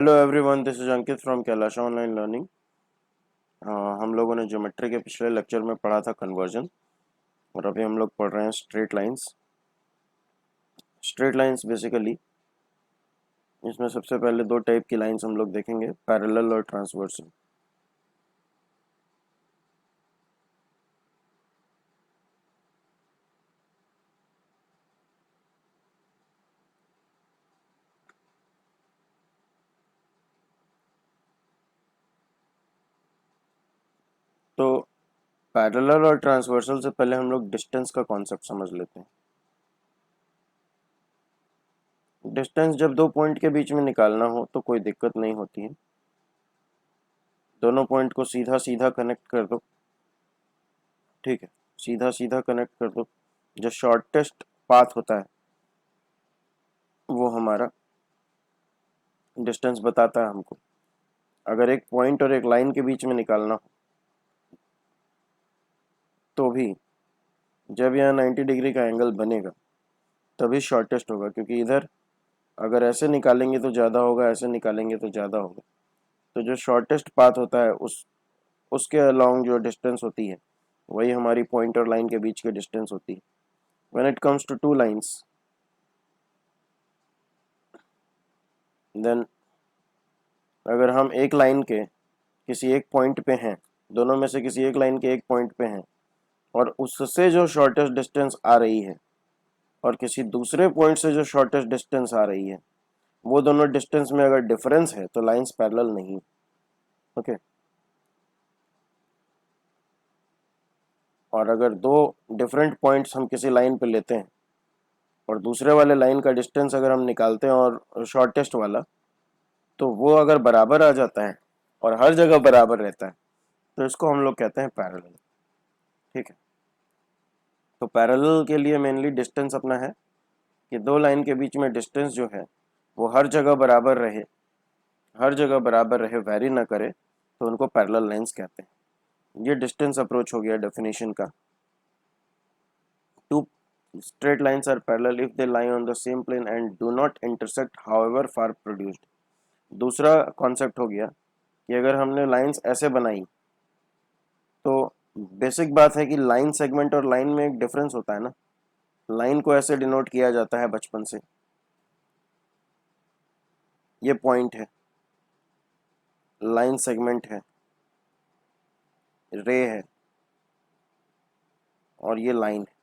Hello everyone, this is Ankit from Kailash online learning. हम लोगों ने ज्योमेट्री के पिछले लेक्चर में पढ़ा था कन्वर्जन, और अभी हम लोग पढ़ रहे हैं straight lines. Straight lines basically इसमें सबसे पहले दो टाइप की लाइंस हम लोग देखेंगे, पैरेलल और ट्रांसवर्सल। तो पैरेलल और ट्रांसवर्सल से पहले हम लोग डिस्टेंस का कॉन्सेप्ट समझ लेते हैं। डिस्टेंस जब दो पॉइंट के बीच में निकालना हो तो कोई दिक्कत नहीं होती है। दोनों पॉइंट को सीधा सीधा कनेक्ट कर दो। ठीक है, सीधा सीधा कनेक्ट कर दो। जो शॉर्टेस्ट पाथ होता है वो हमारा डिस्टेंस बताता है हमको। अगर एक पॉइंट और एक लाइन के बीच में निकालना हो तो भी जब यहाँ 90 डिग्री का एंगल बनेगा तभी शॉर्टेस्ट होगा, क्योंकि इधर अगर ऐसे निकालेंगे तो ज़्यादा होगा, ऐसे निकालेंगे तो ज़्यादा होगा। तो जो शॉर्टेस्ट पाथ होता है उसके अलोंग जो डिस्टेंस होती है वही हमारी पॉइंट और लाइन के बीच की डिस्टेंस होती है। When it comes to two lines, then अगर हम एक लाइन के किसी एक पॉइंट पे हैं, दोनों में से किसी एक लाइन के एक पॉइंट पे हैं, और उससे जो शॉर्टेस्ट डिस्टेंस आ रही है और किसी दूसरे पॉइंट से जो शॉर्टेस्ट डिस्टेंस आ रही है, वो दोनों डिस्टेंस में अगर डिफरेंस है तो लाइंस पैरेलल नहीं। ओके। और अगर दो डिफरेंट पॉइंट्स हम किसी लाइन पे लेते हैं और दूसरे वाले लाइन का डिस्टेंस अगर हम निकालते हैं और शॉर्टेस्ट वाला, तो वो अगर बराबर आ जाता है और हर जगह बराबर रहता है तो इसको हम लोग कहते हैं पैरेलल। ठीक है। तो पैरेलल के लिए मेनली डिस्टेंस अपना है कि दो लाइन के बीच में डिस्टेंस जो है वो हर जगह बराबर रहे, हर जगह बराबर रहे, वेरी ना करे, तो उनको पैरेलल लाइंस कहते हैं। ये डिस्टेंस अप्रोच हो गया डेफिनेशन का। Two straight lines are parallel if they lie on the same plane and do not intersect however far produced। दूसरा कॉन्सेप्ट हो गया कि अगर हमने लाइंस ऐसे बनाई तो बेसिक बात है कि लाइन सेगमेंट और लाइन में एक डिफरेंस होता है ना। लाइन को ऐसे डिनोट किया जाता है बचपन से, ये पॉइंट है, लाइन सेगमेंट है, रे है, और ये लाइन है।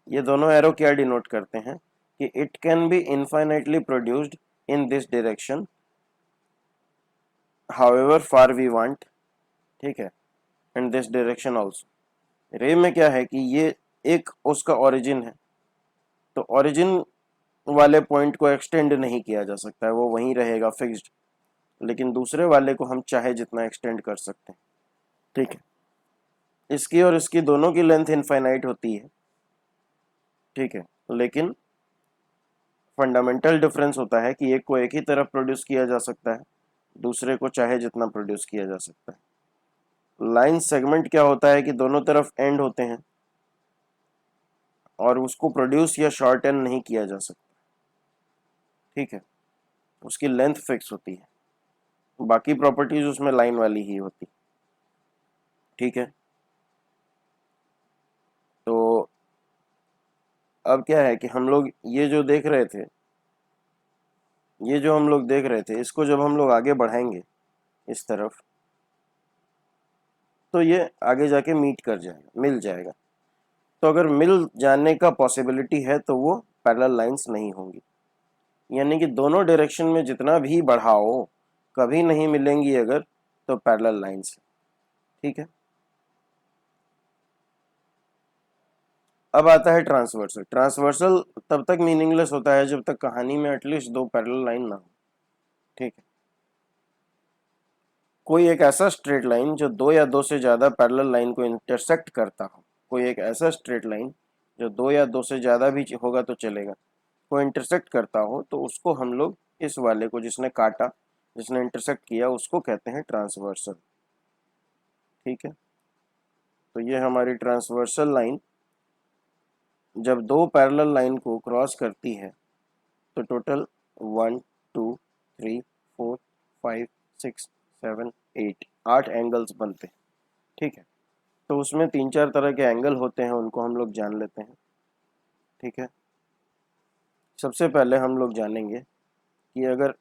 ये दोनों एरो क्या डिनोट करते हैं कि it can be infinitely produced in this direction however far we want. ठीक है, एंड दिस डायरेक्शन आल्सो। रे में क्या है कि ये एक उसका ओरिजिन है, तो ओरिजिन वाले पॉइंट को एक्सटेंड नहीं किया जा सकता है, वो वहीं रहेगा फिक्स्ड। लेकिन दूसरे वाले को हम चाहे जितना एक्सटेंड कर सकते हैं। ठीक है, इसकी और इसकी दोनों की लेंथ इनफाइनाइट होती है। ठीक है, लेकिन फंडामेंटल डिफरेंस होता है कि एक को एक ही तरफ प्रोड्यूस किया जा सकता है, दूसरे को चाहे जितना प्रोड्यूस किया जा सकता है। लाइन सेगमेंट क्या होता है कि दोनों तरफ एंड होते हैं और उसको प्रोड्यूस या शॉर्ट एंड नहीं किया जा सकता। ठीक है, उसकी लेंथ फिक्स होती है, बाकी प्रॉपर्टीज उसमें लाइन वाली ही होती। ठीक है, तो अब क्या है कि हम लोग ये जो देख रहे थे, ये जो हम लोग देख रहे थे, इसको जब हम लोग आगे बढ़ाएंगे इस तरफ, तो ये आगे जाके मीट कर जाएगा, मिल जाएगा। तो अगर मिल जाने का पॉसिबिलिटी है तो वो पैरेलल लाइंस नहीं होंगी। यानी कि दोनों डायरेक्शन में जितना भी बढ़ाओ कभी नहीं मिलेंगी अगर, तो पैरेलल लाइंस। ठीक है, अब आता है ट्रांसवर्सल। ट्रांसवर्सल तब तक मीनिंगलेस होता है जब तक कहानी में एटलीस्ट दो पैरेलल लाइन ना हो। ठीक है, कोई एक ऐसा स्ट्रेट लाइन जो दो या दो से ज़्यादा पैरेलल लाइन को इंटरसेक्ट करता हो, कोई एक ऐसा स्ट्रेट लाइन जो दो या दो से ज़्यादा भी होगा तो चलेगा, को इंटरसेक्ट करता हो, तो उसको हम लोग इस वाले को जिसने काटा, जिसने इंटरसेक्ट किया, उसको कहते हैं ट्रांसवर्सल। ठीक है, तो ये हमारी ट्रांसवर्सल लाइन जब दो पैरेलल लाइन को क्रॉस करती है तो टोटल 1 2 3 4 5 6 7 8, 8 एंगल्स बनते हैं। ठीक है, तो उसमें 3-4 तरह के एंगल होते हैं, उनको हम लोग जान लेते हैं। ठीक है, सबसे पहले हम लोग जानेंगे कि अगर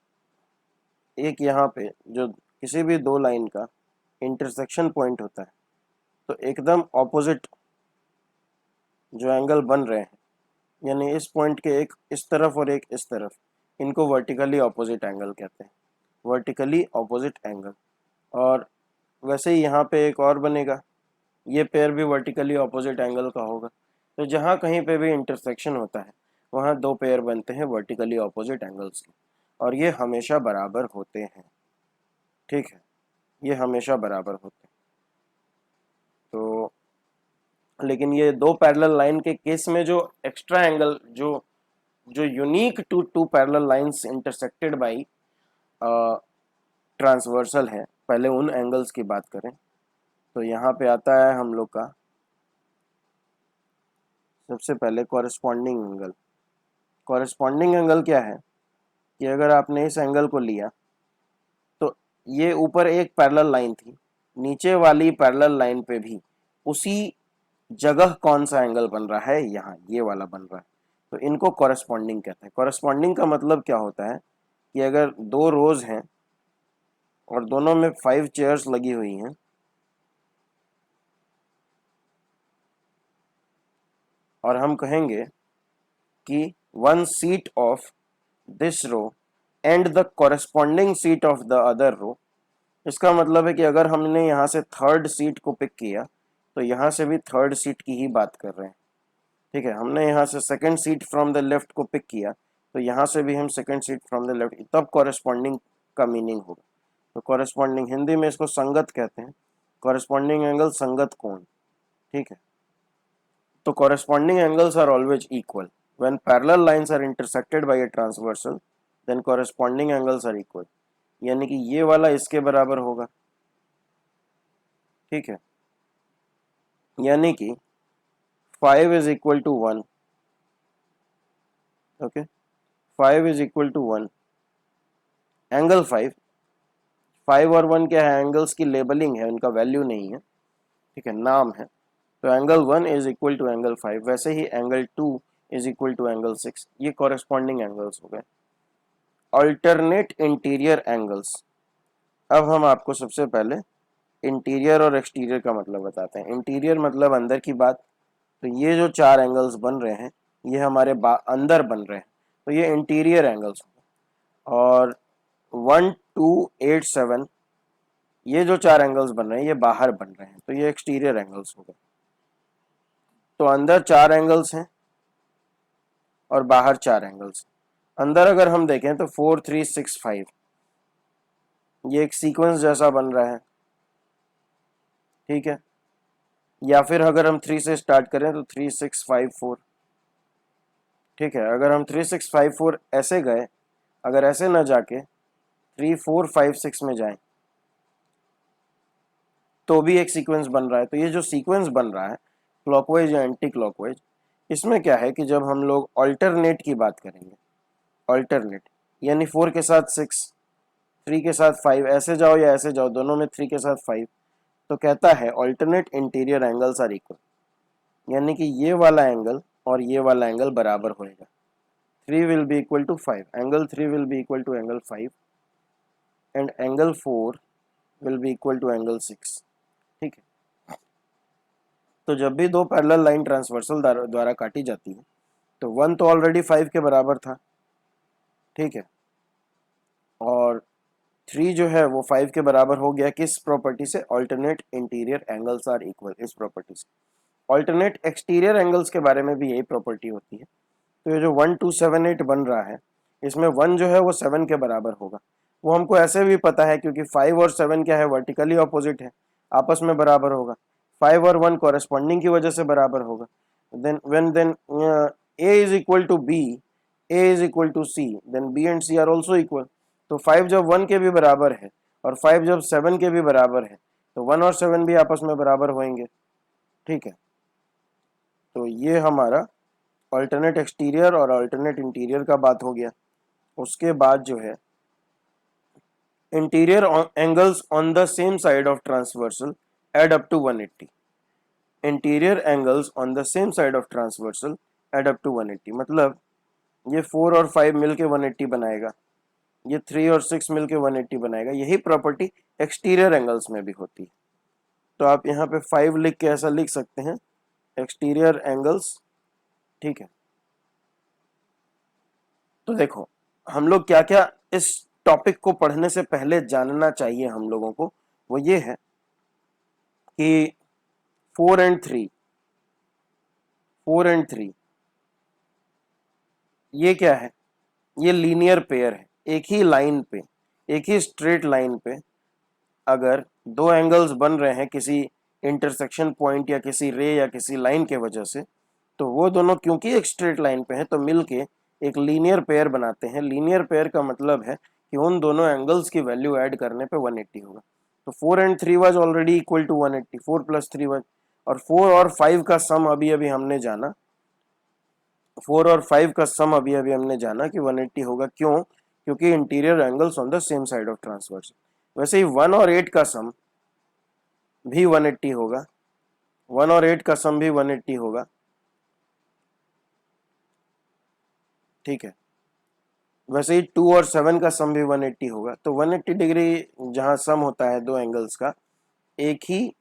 एक यहाँ पे जो किसी भी दो लाइन का इंटरसेक्शन पॉइंट होता है, तो एकदम ऑपोजिट जो एंगल बन रहे हैं, यानी इस पॉइंट के एक इस तरफ और एक इस तरफ, इनको वर्टिकली ऑपोजिट एंगल कहते हैं, वर्टिकली ऑपोजिट एंगल। और वैसे ही यहाँ पे एक और बनेगा, ये पेयर भी वर्टिकली ऑपोजिट एंगल का होगा। तो जहाँ कहीं पे भी इंटरसेक्शन होता है वहाँ दो पेयर बनते हैं वर्टिकली ऑपोजिट एंगल्स के, और ये हमेशा बराबर होते हैं। ठीक है, ये हमेशा बराबर होते हैं। तो लेकिन ये दो पैरेलल लाइन के केस में जो एक्स्ट्रा एंगल, जो जो unique to parallel lines intersected by transversal है, पहले उन एंगल्स की बात करें तो यहाँ पे आता है हम लोग का सबसे पहले कॉरेस्पॉन्डिंग एंगल। कॉरेस्पॉन्डिंग एंगल क्या है कि अगर आपने इस एंगल को लिया तो ये ऊपर एक पैरेलल लाइन थी, नीचे वाली पैरेलल लाइन पे भी उसी जगह कौन सा एंगल बन रहा है, यहाँ ये वाला बन रहा है, तो इनको कॉरेस्पॉन्डिंग कहते हैं। कॉरेस्पॉन्डिंग का मतलब क्या होता है कि अगर दो रोज हैं और दोनों में 5 चेयर्स लगी हुई हैं, और हम कहेंगे कि one seat of this row and the corresponding seat of the other row, इसका मतलब है कि अगर हमने यहाँ से थर्ड सीट को पिक किया तो यहाँ से भी थर्ड सीट की ही बात कर रहे हैं। ठीक है, हमने यहाँ से second seat from the left को पिक किया तो यहाँ से भी हम second seat from the left, तब कॉरेस्पॉन्डिंग का मीनिंग होगा। तो कॉरेस्पॉन्डिंग, हिंदी में इसको संगत कहते हैं, कॉरेस्पॉन्डिंग एंगल संगत कोण। ठीक है, तो corresponding angles are always equal when parallel lines are intersected by a transversal, then corresponding angles are equal, यानी कि ये वाला इसके बराबर होगा। ठीक है, यानी कि 5 is equal to 1, okay, 5 is equal to 1, angle 5, 5 और 1 क्या है, एंगल्स की लेबलिंग है, उनका वैल्यू नहीं है। ठीक है, नाम है। तो angle 1 is equal to angle 5, वैसे ही angle 2 is equal to angle 6, ये कॉरेस्पॉन्डिंग एंगल्स हो गए। अल्टरनेट इंटीरियर एंगल्स, अब हम आपको सबसे पहले इंटीरियर और एक्सटीरियर का मतलब बताते हैं। इंटीरियर मतलब अंदर की बात, तो ये जो चार एंगल्स बन रहे हैं ये हमारे अंदर बन रहे हैं, तो ये इंटीरियर एंगल्स हो। और 1 2 8 7 ये जो चार एंगल्स बन रहे हैं ये बाहर बन रहे हैं, तो ये एक्सटीरियर एंगल्स हो गए। तो अंदर चार एंगल्स हैं और बाहर चार एंगल्स। अंदर अगर हम देखें तो 4 3 6 5, ये एक सीक्वेंस जैसा बन रहा है। ठीक है, या फिर अगर हम 3 से स्टार्ट करें तो 3 6 5 4। ठीक है, अगर हम 3 6 5 4 ऐसे गए, अगर ऐसे ना जाके 3 4 5 6 में जाएं तो भी एक सीक्वेंस बन रहा है। तो ये जो सीक्वेंस बन रहा है क्लॉकवाइज या एंटी क्लॉकवाइज, इसमें क्या है कि जब हम लोग अल्टरनेट की बात करेंगे, अल्टरनेट यानी 4 के साथ 6, 3 के साथ 5, ऐसे जाओ या ऐसे जाओ, दोनों में 3 के साथ 5, तो कहता है alternate interior angles are equal, यानी कि ये वाला एंगल और ये वाला एंगल बराबर होएगा। 3 will be equal to 5, angle 3 will be equal to angle 5 and angle 4 will be equal to angle 6। ठीक है, तो जब भी दो पैरेलल लाइन ट्रांसवर्सल द्वारा काटी जाती है तो 1 तो ऑलरेडी 5 के बराबर था। ठीक है, और 3 जो है वो 5 के बराबर हो गया, किस प्रॉपर्टी से, alternate interior angles are equal, इस प्रॉपर्टी से। अल्टरनेट एक्सटीरियर एंगल्स के बारे में भी यही प्रॉपर्टी होती है। तो ये जो 1 2 7 8 बन रहा है, इसमें 1 जो है वो 7 के बराबर होगा। वो हमको ऐसे भी पता है क्योंकि 5 और 7 क्या है, वर्टिकली ऑपोजिट है, आपस में बराबर होगा। 5 और 1 कॉरेस्पॉन्डिंग की वजह से बराबर होगा। Then A is equal to B, A is equal to C, then B and C are also equal. तो 5 जब 1 के भी बराबर है और 5 जब 7 के भी बराबर है तो 1 और 7 भी आपस में बराबर होंगे। ठीक है, तो ये हमारा अल्टरनेट एक्सटीरियर और अल्टरनेट इंटीरियर का बात हो गया। उसके बाद जो है interior angles on the same side of transversal add up to 180। Interior angles on the same side of transversal add up to 180, मतलब ये 4 और 5 मिलके 180 बनाएगा, ये 3 और 6 मिलके 180 बनाएगा। यही प्रॉपर्टी एक्सटीरियर एंगल्स में भी होती है। तो आप यहाँ पे 5 लिख के ऐसा लिख सकते हैं, एक्सटीरियर एंगल्स। ठीक है, तो देखो हम लोग क्या क्या इस टॉपिक को पढ़ने से पहले जानना चाहिए हम लोगों को, वो ये है कि 4 एंड 3, 4 एंड 3 ये क्या है, ये लीनियर पेयर है। एक ही लाइन पे, एक ही स्ट्रेट लाइन पे अगर दो एंगल्स बन रहे हैं किसी इंटरसेक्शन पॉइंट या किसी रे या किसी लाइन के वजह से, तो वो दोनों क्योंकि एक स्ट्रेट लाइन पे हैं तो मिलके एक लीनियर पेयर बनाते हैं। लीनियर पेयर का मतलब है कि उन दोनों एंगल्स की वैल्यू ऐड करने पे 180 होगा। तो 4 and 3 was already equal to 180, 4 plus 3 was, और 4 और 5 का सम अभी अभी हमने जाना, 4 और 5 का सम अभी अभी हमने जाना कि 180 होगा। क्यों? क्योंकि interior angles on the same side of transverse. वैसे ही 1 और 8 का सम भी 180 होगा, 1 और 8 का सम भी 180 होगा। ठीक है, वैसे ही 2 और 7 का सम भी 180 होगा। तो 180 डिग्री जहां सम होता है दो एंगल्स का, एक ही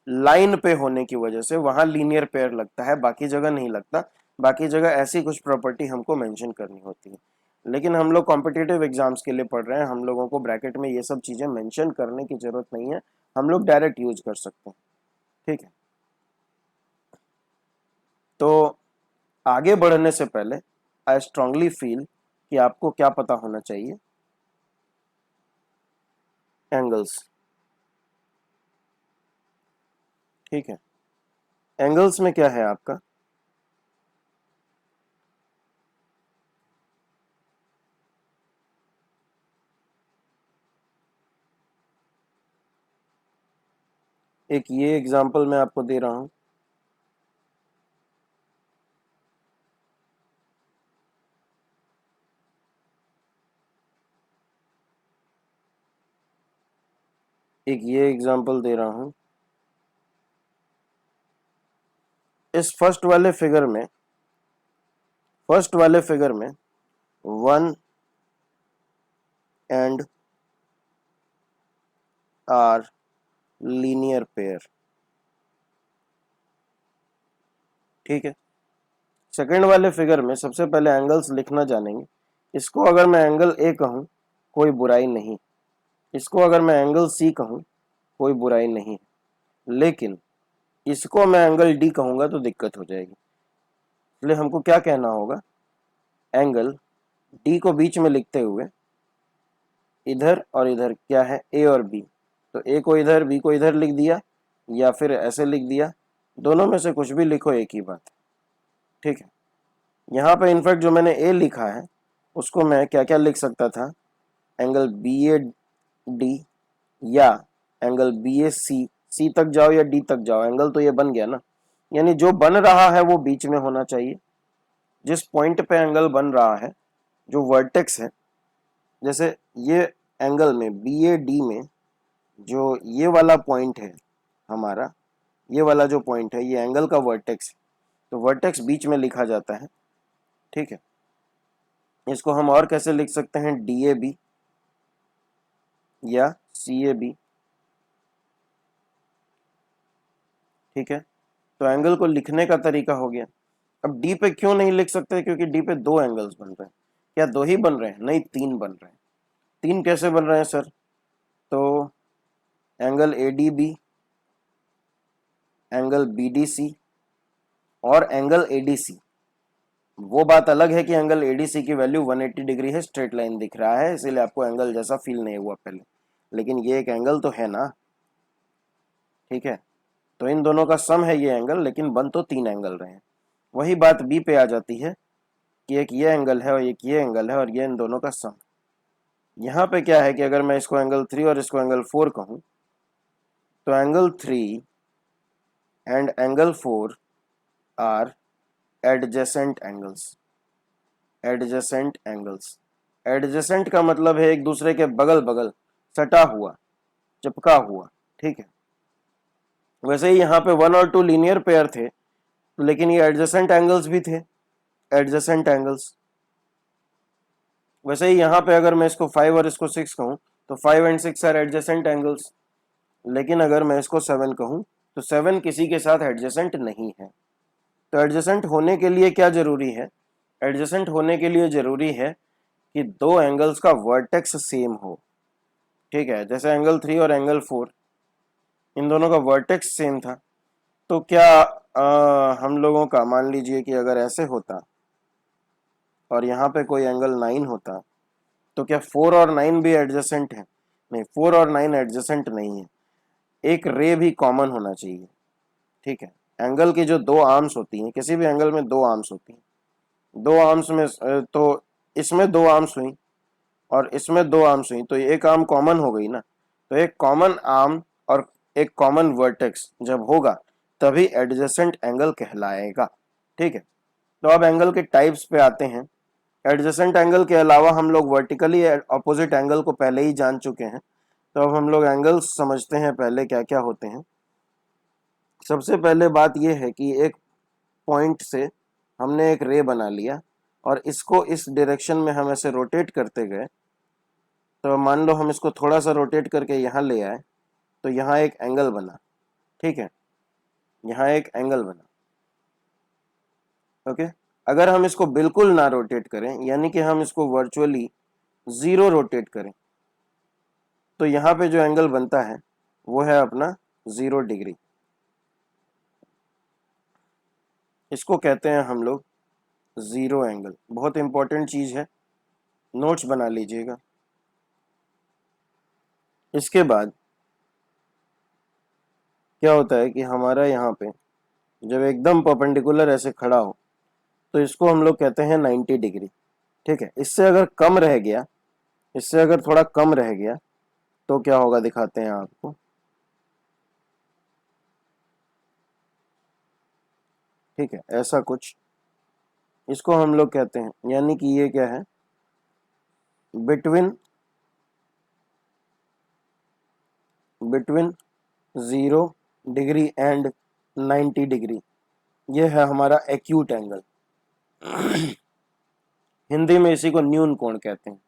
लाइन पे होने की वजह से वहां लीनियर पेयर लगता है, बाकी जगह नहीं लगता। बाकी जगह ऐसी कुछ प्रॉपर्टी हमको मेंशन करनी होती है, लेकिन हम लोग कॉम्पिटिटिव एग्जाम्स के लिए पढ़ रहे हैं, हम लोगों को ब्रैकेट में ये सब चीजें मेंशन करने की जरूरत नहीं है, हम लोग डायरेक्ट यूज कर सकते हैं। ठीक है, तो आगे बढ़ने से पहले आई स्ट्रांगली फील कि आपको क्या पता होना चाहिए, एंगल्स। ठीक है, एंगल्स में क्या है आपका, एक ये एग्जांपल मैं आपको दे रहा हूं, एक ये एग्जांपल दे रहा हूं। इस फर्स्ट वाले फिगर में 1 एंड आर लीनियर पेयर। ठीक है, सेकंड वाले फिगर में सबसे पहले एंगल्स लिखना जानेंगे। इसको अगर मैं एंगल ए कहूं कोई बुराई नहीं, इसको अगर मैं एंगल सी कहूं कोई बुराई नहीं, लेकिन इसको मैं एंगल डी कहूंगा तो दिक्कत हो जाएगी। इसलिए हमको क्या कहना होगा, एंगल डी को बीच में लिखते हुए इधर और इधर क्या है, ए और बी, तो ए को इधर बी को इधर लिख दिया, या फिर ऐसे लिख दिया, दोनों में से कुछ भी लिखो एक ही बात। ठीक है, यहाँ पे इनफैक्ट जो मैंने ए लिखा है उसको मैं क्या क्या लिख सकता था, एंगल बी ए डी, या एंगल बी ए सी, सी तक जाओ या डी तक जाओ, एंगल तो ये बन गया ना। यानी जो बन रहा है वो बीच में होना चाहिए। जिस पॉइंट पे एंगल बन रहा है, जो वर्टेक्स है, जैसे ये एंगल में बी ए डी में जो ये वाला पॉइंट है हमारा, ये वाला जो पॉइंट है ये एंगल का वर्टेक्स है, तो वर्टेक्स बीच में लिखा जाता है। ठीक है, इसको हम और कैसे लिख सकते हैं, डी ए बी या सी ए बी। ठीक है, तो एंगल को लिखने का तरीका हो गया। अब डी पे क्यों नहीं लिख सकते, क्योंकि डी पे दो एंगल्स बन रहे हैं। क्या दो ही बन रहे हैं? नहीं, तीन बन रहे हैं। तीन कैसे बन रहे हैं सर? तो angle A D B, angle B D C और एंगल ए डी सी। वो बात अलग है कि एंगल एडीसी की वैल्यू 180 डिग्री है, स्ट्रेट लाइन दिख रहा है, इसीलिए आपको एंगल जैसा फील नहीं हुआ पहले, लेकिन ये एक एंगल तो है ना। ठीक है, तो इन दोनों का सम है ये एंगल, लेकिन बन तो तीन एंगल रहे हैं। वही बात बी पे आ जाती है कि एक ये एंगल है और एक ये एंगल है और ये इन दोनों का सम। यहाँ पे क्या है कि अगर मैं इसको एंगल 3 और इसको एंगल 4 कहूँ, तो angle 3 and angle 4 are adjacent angles. Adjacent angles, adjacent का मतलब है एक दूसरे के बगल बगल, सटा हुआ, चिपका हुआ, ठीक है। वैसे ही यहाँ पे 1 और 2 लीनियर पेयर थे, लेकिन ये एडजेसेंट एंगल्स भी थे, एडजेसेंट एंगल्स। वैसे ही यहाँ पे अगर मैं इसको 5 और इसको 6 कहूँ तो 5 एंड 6 आर एडजेसेंट एंगल्स, लेकिन अगर मैं इसको 7 कहूँ तो 7 किसी के साथ एडजेसेंट नहीं है। तो एडजेसेंट होने के लिए क्या जरूरी है? एडजेसेंट होने के लिए जरूरी है कि दो एंगल्स का वर्टेक्स सेम हो, ठीक है। जैसे एंगल 3 और एंगल 4, इन दोनों का वर्टेक्स सेम था। तो क्या हम लोगों का, मान लीजिए कि अगर ऐसे होता और यहाँ पे कोई एंगल 9 होता, तो क्या 4 और 9 भी एडजेसेंट है? नहीं, 4 और 9 एडजेसेंट नहीं है। एक रे भी कॉमन होना चाहिए, ठीक है। एंगल की जो दो आर्म्स होती हैं, किसी भी एंगल में दो आर्म्स होती हैं, दो आर्म्स में तो इसमें दो आर्म्स हुई और इसमें दो आर्म्स हुई, तो एक आर्म कॉमन हो गई ना। तो एक कॉमन आर्म और एक कॉमन वर्टेक्स जब होगा तभी एडजेसेंट एंगल कहलाएगा, ठीक है। तो अब एंगल के टाइप्स पे आते हैं। एडजेसेंट एंगल के अलावा हम लोग वर्टिकली अपोजिट एंगल को पहले ही जान चुके हैं, तो अब हम लोग एंगल्स समझते हैं पहले क्या क्या होते हैं। सबसे पहले बात यह है कि एक पॉइंट से हमने एक रे बना लिया और इसको इस डायरेक्शन में हम ऐसे रोटेट करते गए। तो मान लो हम इसको थोड़ा सा रोटेट करके यहाँ ले आए, तो यहाँ एक एंगल बना, ठीक है, यहाँ एक एंगल बना, ओके। अगर हम इसको बिल्कुल ना रोटेट करें, यानी कि हम इसको वर्चुअली 0 रोटेट करें, तो यहाँ पे जो एंगल बनता है वो है अपना 0 डिग्री। इसको कहते हैं हम लोग 0 एंगल। बहुत इंपॉर्टेंट चीज है, नोट्स बना लीजिएगा। इसके बाद क्या होता है कि हमारा यहाँ पे जब एकदम परपेंडिकुलर ऐसे खड़ा हो, तो इसको हम लोग कहते हैं 90 डिग्री, ठीक है। इससे अगर कम रह गया, इससे अगर थोड़ा कम रह गया तो क्या होगा, दिखाते हैं आपको। ठीक है, ऐसा कुछ इसको हम लोग कहते हैं, यानी कि ये क्या है, between between 0 degree and 90 degree, ये है हमारा एक्यूट एंगल। हिंदी में इसी को न्यून कोण कहते हैं,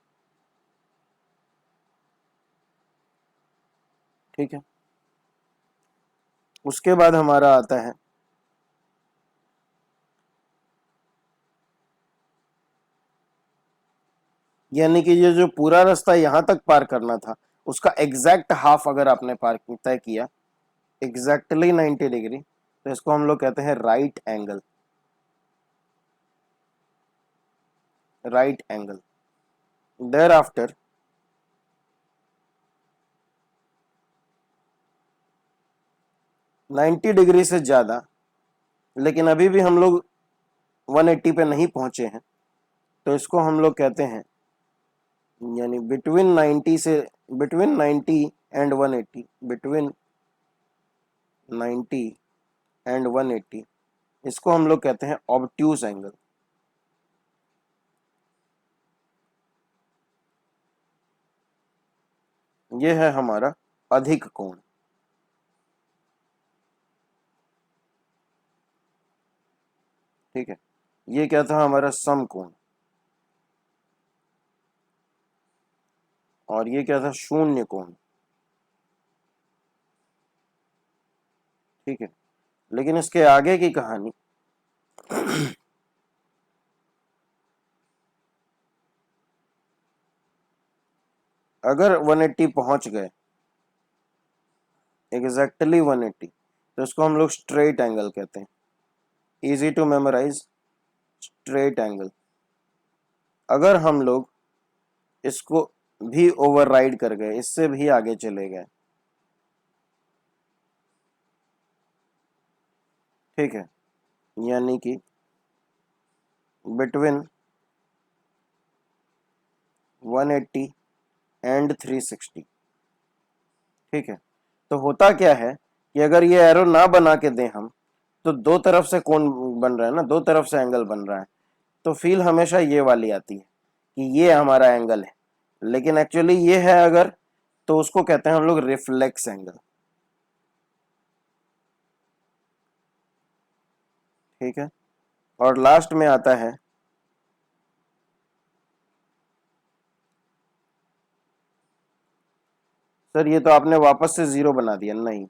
ठीक है। उसके बाद हमारा आता है यानी कि ये जो पूरा रास्ता यहां तक पार करना था, उसका एग्जैक्ट हाफ अगर आपने पार तय किया, एग्जैक्टली 90 डिग्री, तो इसको हम लोग कहते हैं right angle, right angle. Thereafter ninety degree से ज्यादा, लेकिन अभी भी हम लोग 180 पे नहीं पहुंचे हैं, तो इसको हम लोग कहते हैं, यानी बिटवीन 90 से, बिटवीन 90 एंड 180, बिटवीन 90 एंड 180, इसको हम लोग कहते हैं ऑब्ट्यूज एंगल। ये है हमारा अधिक कोण, ठीक है। ये क्या था, हमारा सम कोण, और ये क्या था, शून्य कोण, ठीक है। लेकिन इसके आगे की कहानी अगर 180 पहुंच गए, एग्जैक्टली 180, तो इसको हम लोग स्ट्रेट एंगल कहते हैं। Easy to memorise, straight angle. अगर हम लोग इसको भी ओवरराइड कर गए, इससे भी आगे चले गए, ठीक है, यानी कि बिटवीन 180 एंड 360, ठीक है। तो होता क्या है कि अगर ये एरो ना बना के दें हम, तो दो तरफ से कोण बन रहा है ना, दो तरफ से एंगल बन रहा है, तो फील हमेशा ये वाली आती है कि ये हमारा एंगल है, लेकिन एक्चुअली ये है अगर तो उसको कहते हैं हम लोग रिफ्लेक्स एंगल। ठीक है, और लास्ट में आता है सर ये तो आपने वापस से जीरो बना दिया। नहीं,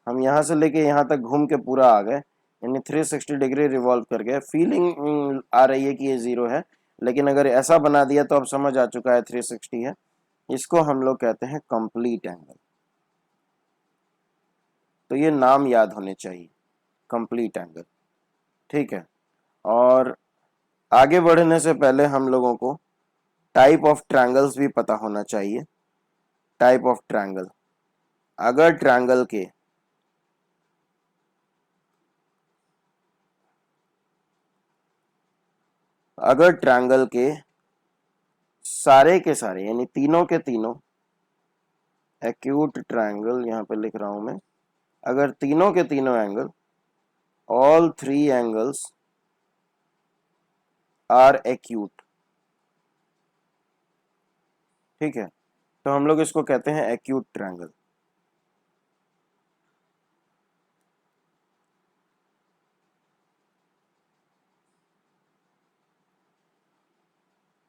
हम यहाँ से लेके यहाँ तक घूम के पूरा आ गए, यानी 360 डिग्री रिवॉल्व कर गए। फीलिंग आ रही है कि ये जीरो है, लेकिन अगर ऐसा बना दिया तो अब समझ आ चुका है 360 है। इसको हम लोग कहते हैं कंप्लीट एंगल। तो ये नाम याद होने चाहिए, कंप्लीट एंगल। ठीक है, और आगे बढ़ने से पहले हम लोगों को टाइप ऑफ ट्रायंगल्स भी पता होना चाहिए। टाइप ऑफ ट्रायंगल, अगर ट्रायंगल के अगर ट्रायंगल के सारे के सारे यानी तीनों के तीनों, एक्यूट ट्रायंगल यहां पे लिख रहा हूं मैं, अगर तीनों के तीनों angle, all three angles are acute, ठीक है, तो हम लोग इसको कहते हैं एक्यूट ट्रायंगल।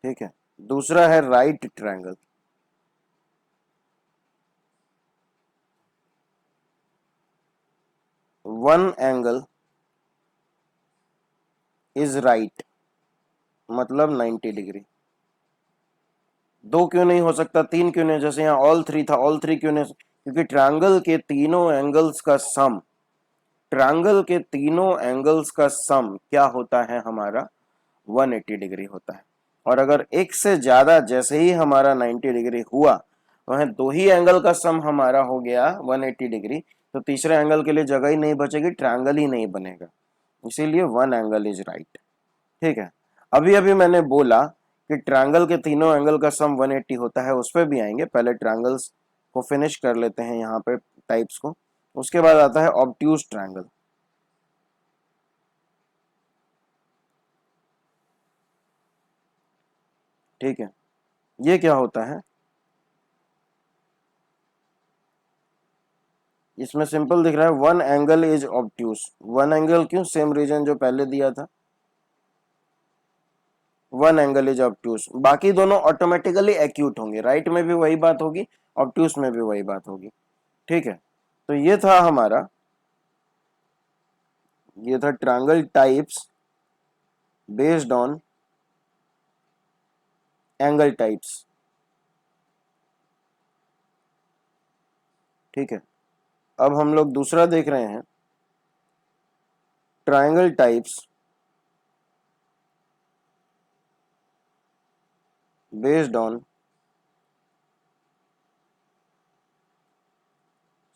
ठीक है, दूसरा है right triangle. One angle is right, मतलब 90 डिग्री। दो क्यों नहीं हो सकता, तीन क्यों नहीं, जैसे यहाँ ऑल थ्री था, ऑल थ्री क्यों नहीं, क्योंकि ट्रायंगल के तीनों एंगल्स का सम, ट्रायंगल के तीनों एंगल्स का सम क्या होता है हमारा, 180 डिग्री होता है। और अगर एक से ज्यादा, जैसे ही हमारा 90 डिग्री हुआ, वह दो ही एंगल का सम हमारा हो गया 180 डिग्री, तो तीसरे एंगल के लिए जगह ही नहीं बचेगी, ट्रायंगल ही नहीं बनेगा। इसीलिए वन एंगल इज राइट। ठीक है, अभी अभी मैंने बोला कि ट्रायंगल के तीनों एंगल का सम 180 होता है, उस पर भी आएंगे, पहले ट्रायंगल्स को फिनिश कर लेते हैं यहाँ पे टाइप्स को। उसके बाद आता है ऑब्ट्यूज ट्रायंगल। ठीक है, ये क्या होता है, इसमें सिंपल दिख रहा है one angle is obtuse. One angle क्यों, सेम रीजन जो पहले दिया था, वन एंगल इज ऑब्ट्यूज, बाकी दोनों ऑटोमेटिकली एक्यूट होंगे, राइट में भी वही बात होगी, ऑब्ट्यूज में भी वही बात होगी। ठीक है, तो ये था triangle types based on angle types. ठीक है, अब हम लोग दूसरा देख रहे हैं, triangle types based on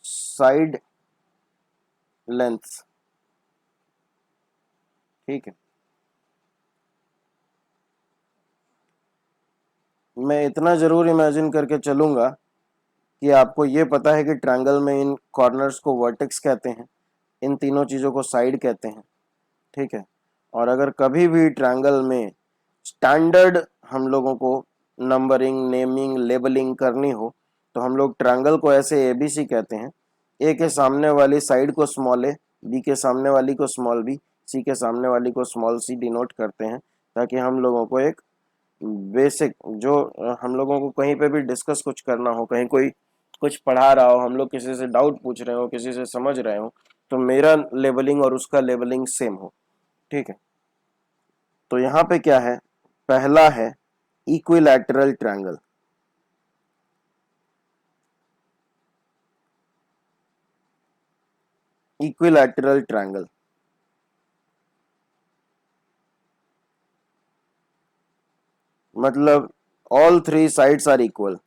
side length. ठीक है, मैं इतना जरूर इमेजिन करके चलूंगा कि आपको ये पता है कि ट्रायंगल में इन कॉर्नर्स को वर्टेक्स कहते हैं, इन तीनों चीज़ों को साइड कहते हैं। ठीक है, और अगर कभी भी ट्रायंगल में स्टैंडर्ड हम लोगों को नंबरिंग, नेमिंग, लेबलिंग करनी हो, तो हम लोग ट्रायंगल को ऐसे एबीसी कहते हैं। ए के सामने वाली साइड को स्मॉल ए, बी के सामने वाली को स्मॉल बी, सी के सामने वाली को स्मॉल सी डिनोट करते हैं, ताकि हम लोगों को एक बेसिक जो हम लोगों को कहीं पे भी डिस्कस कुछ करना हो, कहीं कोई कुछ पढ़ा रहा हो, हम लोग किसी से डाउट पूछ रहे हो, किसी से समझ रहे हो, तो मेरा लेबलिंग और उसका लेबलिंग सेम हो। ठीक है, तो यहाँ पे क्या है, पहला है इक्विलैटरल ट्रायंगल। इक्विलैटरल ट्रायंगल मतलब all three sides are equal.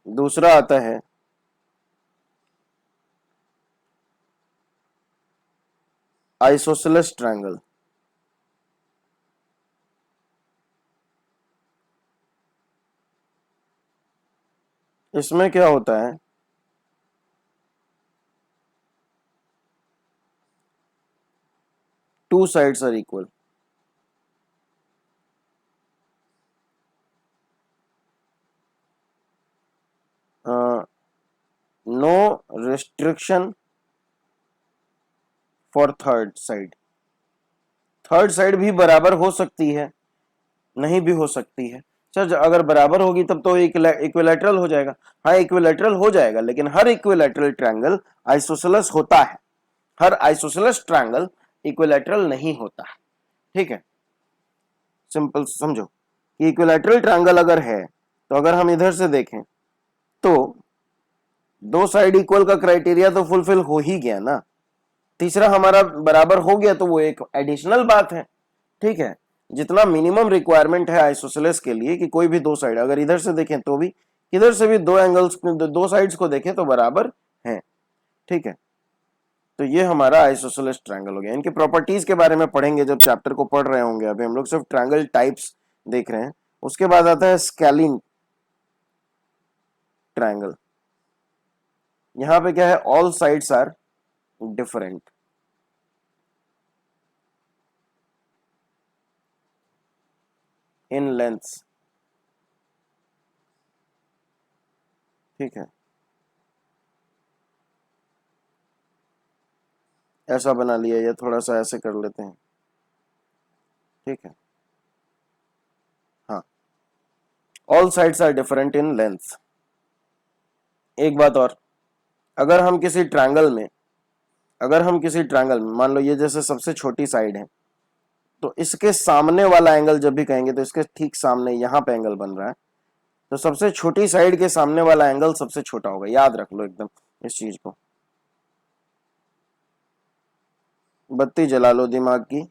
दूसरा आता है आइसोसेलेस ट्रायंगल। इसमें क्या होता है, two sides are equal. No restriction for third side. Third side भी बराबर हो सकती है, नहीं भी हो सकती है। सर अगर बराबर होगी तब तो इक्विलैटरल हो जाएगा। हाँ इक्विलैटरल हो जाएगा, लेकिन हर इक्विलैटरल ट्रायंगल आइसोसेलेस होता है, हर आइसोसेलेस ट्रायंगल इक्विलैटरल नहीं होता है। ठीक है, सिंपल समझो कि इक्विलैटरल ट्रायंगल अगर है तो अगर हम इधर से देखें तो दो साइड इक्वल का क्राइटेरिया तो फुलफिल हो ही गया ना, तीसरा हमारा बराबर हो गया तो वो एक एडिशनल बात है। ठीक है, जितना मिनिमम रिक्वायरमेंट है आइसोसेलेस के लिए कि कोई भी दो साइड अगर इधर से देखें तो भी, इधर से भी दो एंगल्स दो साइड्स को देखें तो बराबर हैं। ठीक है, तो ये हमारा आइसोसेलेस ट्रायंगल हो गया। इनकी प्रॉपर्टीज के बारे में पढ़ेंगे जब चैप्टर को पढ़ रहे होंगे, अभी हम लोग सिर्फ ट्रायंगल टाइप्स देख रहे हैं। उसके बाद आता है स्केलिन ट्रायंगल। यहां पे क्या है, all sides are different. In length. ठीक है, ऐसा बना लिया या थोड़ा सा ऐसे कर लेते हैं। ठीक है, हाँ, all sides are different in length. एक बात और, अगर हम किसी ट्रायंगल में मान लो ये जैसे सबसे छोटी साइड है, तो इसके सामने वाला एंगल जब भी कहेंगे तो इसके ठीक सामने यहां पे एंगल बन रहा है, तो सबसे छोटी साइड के सामने वाला एंगल सबसे छोटा होगा। याद रख लो एकदम इस चीज को। बत्ती जला लो दिमाग की।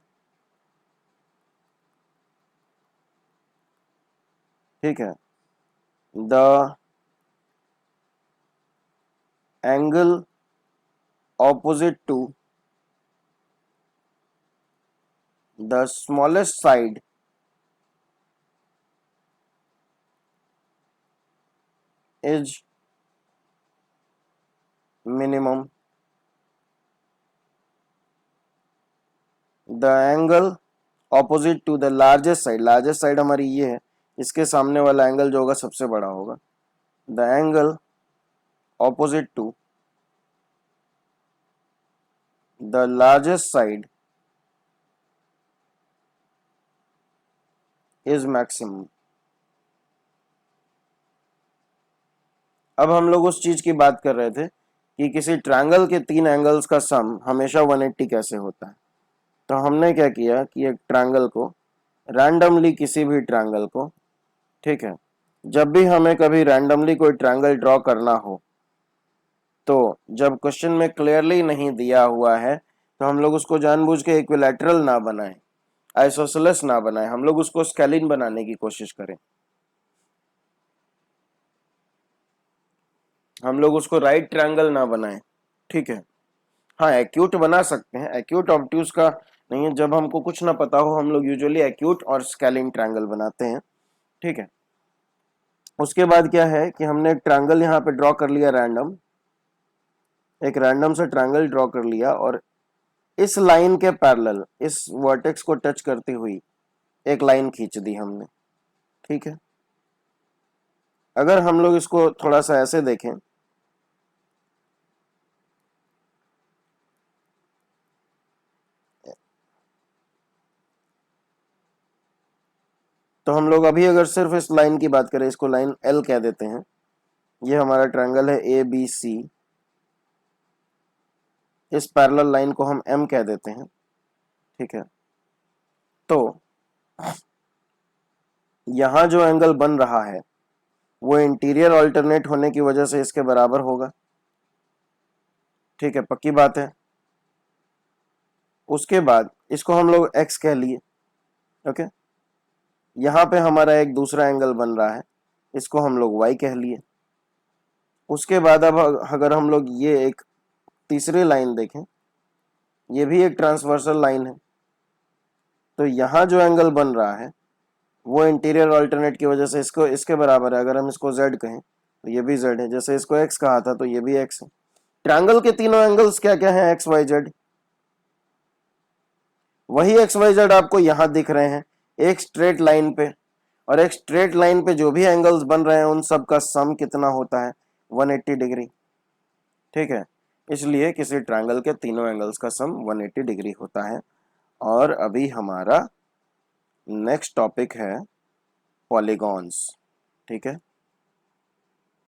ठीक है, the angle opposite to the smallest side is minimum. The angle opposite to the largest side हमारी ये है, इसके सामने वाला एंगल जो होगा सबसे बड़ा होगा। The angle opposite to the largest side is maximum. अब हम लोग उस चीज की बात कर रहे थे कि किसी ट्रायंगल के तीन एंगल्स का सम हमेशा 180 कैसे होता है। तो हमने क्या किया कि एक ट्रायंगल को रैंडमली, किसी भी ट्रायंगल को, ठीक है, जब भी हमें कभी रैंडमली कोई ट्रायंगल ड्रॉ करना हो, तो जब क्वेश्चन में क्लियरली नहीं दिया हुआ है तो हम लोग उसको जानबूझ के इक्विलैटरल ना बनाएं, आइसोसेलेस ना बनाएं, हम लोग उसको स्केलिन बनाने की कोशिश करें। हम लोग उसको राइट ट्रायंगल ना बनाएं। ठीक है, हाँ एक्यूट बना सकते हैं, एक्यूट ऑब्ट्यूज का नहीं है। जब हमको कुछ ना पता हो हम लोग यूजुअली एक्यूट और स्केलिन ट्रायंगल बनाते हैं। ठीक है, उसके बाद क्या है कि हमने एक ट्रायंगल यहाँ पे ड्रॉ कर लिया रैंडम, एक रैंडम से ट्रायंगल ड्रॉ कर लिया और इस लाइन के पैरेलल, इस वर्टेक्स को टच करती हुई एक लाइन खींच दी हमने। ठीक है, अगर हम लोग इसको थोड़ा सा ऐसे देखें तो हम लोग अभी अगर सिर्फ इस लाइन की बात करें, इसको लाइन एल कह देते हैं, ये हमारा ट्रायंगल है ए बी सी, इस पैरेलल लाइन को हम एम कह देते हैं। ठीक है, तो यहां जो एंगल बन रहा है वो इंटीरियर अल्टरनेट होने की वजह से इसके बराबर होगा। ठीक है, पक्की बात है। उसके बाद इसको हम लोग एक्स कह लिए। ओके, यहां पे हमारा एक दूसरा एंगल बन रहा है, इसको हम लोग वाई कह लिए। उसके बाद अब अगर हम लोग ये एक तीसरी लाइन देखें, ये भी एक ट्रांसवर्सल लाइन है, तो यहां जो एंगल बन रहा है वो इंटीरियर अल्टरनेट की वजह से इसको इसके बराबर है। अगर हम इसको z कहें तो ये भी z है, जैसे इसको x कहा था तो ये भी x है। ट्रायंगल के तीनों एंगल्स क्या क्या हैं, x y z। वही x y z आपको यहां दिख रहे हैं एक स्ट्रेट लाइन पे, और एक स्ट्रेट लाइन पे जो भी एंगल्स बन रहे हैं उन सब का सम कितना होता है, 180 डिग्री। ठीक है, इसलिए किसी ट्रायंगल के तीनों एंगल्स का सम 180 डिग्री होता है। और अभी हमारा नेक्स्ट टॉपिक है पॉलीगॉन्स। ठीक है,